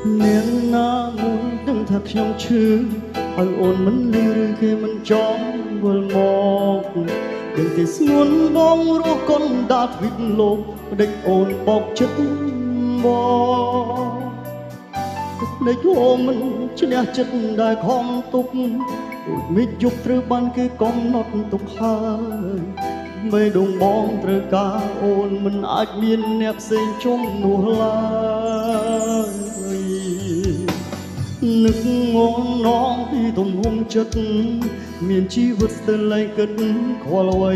នាងណាមួយដឹងថាខ្ញុំឈឺហើយអូនមិនលឺឬគេមិនចង់វិលមកដឹងតែស្ងួនបងរស់កុនដាល់ទ្វីបលោកផ្ដេចអូនបោកចិត្តមកផ្ដេចអូនមិនឈ្នះចិត្តដែលខំទុកដូចមិត្តយប់ត្រូវបានគេកំណត់ទុកហើយមេដងបងត្រូវការអូនមិនអាចមានអ្នកផ្សេងជុំនោះឡើយនឹកងងនងពីទំហំចិត្តមានជីវិតស្ទើរលែងគិតខ្វល់អ្វី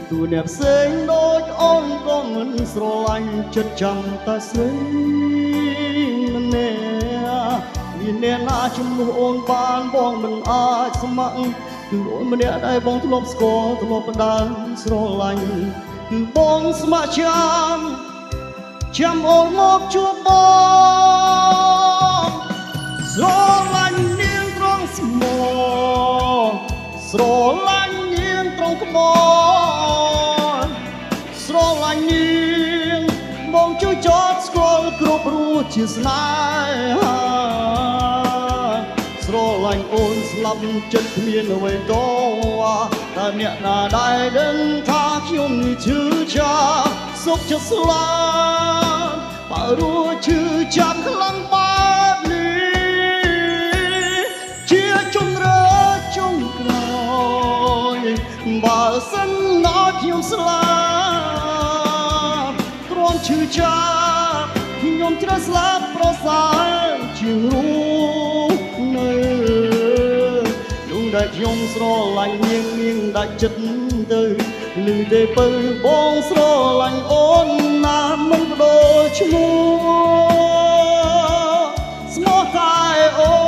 ទូអ្នកផ្សេងដូចអូនក៏មិនស្រឡាញ់ចិត្តចាំតែស្រីម្នាក់មានអ្នកណាជំនួសអូនបានបងមិនអាចស្ម័គ្រគឺអូនម្នាក់ដែលបងធ្លាប់ស្គាល់ធ្លាប់ដើរស្រឡាញ់គឺបងស្ម័គ្រចាំអូនមកជួបបងស្រឡាញ់នាងត្រង់ស្មោស្រឡាញ់នាងត្រង់ក្បនស្រឡាញ់នាងបងជួយចោតស្គាល់គ្រប់រសជាស្នេហាស្រឡាញ់អូនស្លាប់ចិត្តគ្មានអ្វីតវ៉ាតែអ្នកណាដែលដឹងថាខ្ញុំនេះឈឺចាប់សុខចិត្តស្លាប់បើរស់ឈឺចាប់ខ្លាំងបែបនេះជាជំរឿចុងក្រោយបើសិនណាខ្ញុំស្លាប់គ្រាន់ឈឺចាប់ខ្ញុំត្រូវស្លាប់ប្រសើរជាងរស់នៅដែលខ្ញុំស្រឡាញ់នាងដាច់ចិត្តទៅឮទេពើបងស្រឡាញ់អូនណាមិនបដូរឈ្មោះស្មោះតែអូន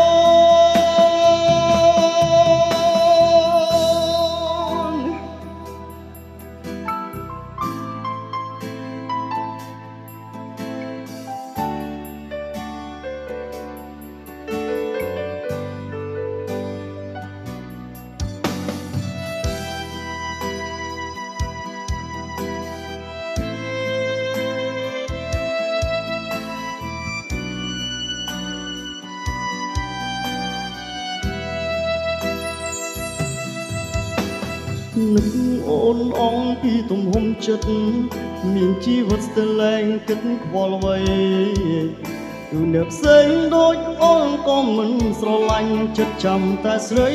នឹកអូនអងពីទំហំចិត្តមានជីវិតស្ទើរលែងគិតខ្វល់អ្វីគឺអ្នកផ្សេងដូចអូនក៏មិនស្រឡាញ់ចិត្តចាំតែស្រី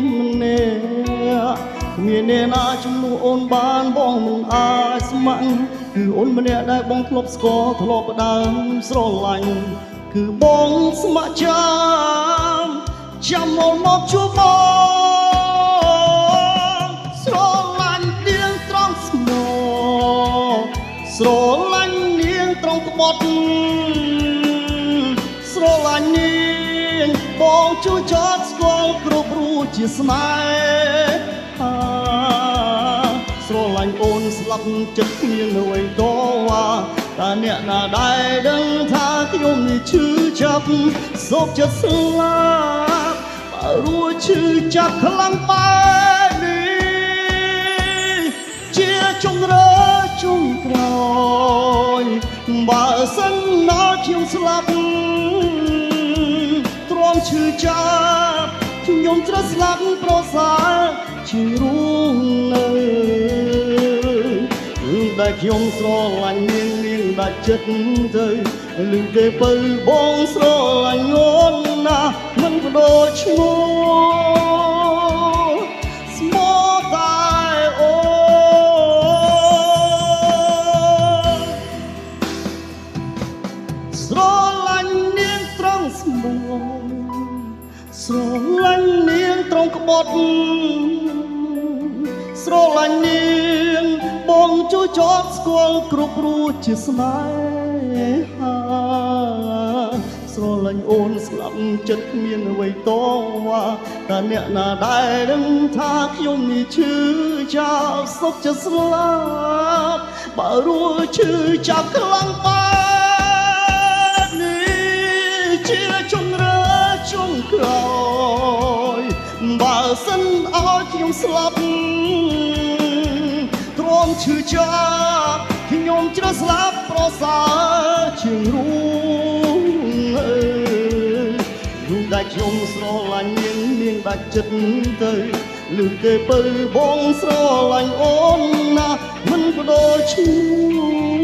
ម្នាក់គ្មានអ្នកណាជំនួសអូនបានបងមិនអាចស្ម័គ្រគឺអូនម្នាក់ដែលបងធ្លាប់ស្គាល់ធ្លាប់ដើមស្រឡាញ់គឺបងស្ម័គ្រចាំអូនមកជួបបងស្រឡាញ់នាងត្រង់ក្បត់ស្រឡាញ់នាងបងជួយចោតស្គាល់គ្រប់រសជាស្នេហាស្រឡាញ់អូនស្លាប់ចិត្តគ្មានអ្វីតវ៉ាតែអ្នកណាដែលដឹងថាខ្ញុំនេះឈឺចាប់សុខចិត្តស្លាប់បើរស់ឈឺចាប់ខ្លាំងបែបនេះជាជំរឿចុងក្រោយបើសិនណាខ្ញុំស្លាប់ទ្រាំឈឺចាប់ខ្ញុំត្រូវស្លាប់ប្រសើរជារស់នៅដែលខ្ញុំស្រឡាញ់នាងដាច់ចិត្តទៅឮទេពើបងស្រឡាញ់អូនណាមិនបដូរឈ្មោះស្មោះតែអូស្រឡាញ់នាងត្រង់ស្មោះស្រឡាញ់នាងត្រង់ក្បត់ស្រឡាញ់នាងបងជួយចោតស្គាល់គ្រប់រសជាស្នេហាស្រឡាញ់អូនស្លាប់ចិត្តគ្មានអ្វីតវ៉ាតែអ្នកណាដែលដឹងថាខ្ញុំនេះឈឺចាប់សុខចិត្តស្លាប់បើរស់ឈឺចាប់ខ្លាំងបែបនេះជាជំរឿចុងក្រោយបើសិនឲ្យខ្ញុំស្លាប់ទ្រាំឈឺចាប់ខ្ញុំជ្រើសស្លាប់ប្រសើរជាងរស់ ឡាញ់នាងដាច់ចិត្តទៅលឺទេពើបងស្រឡាញ់អូនណាមិនបដូរឈ្មោះ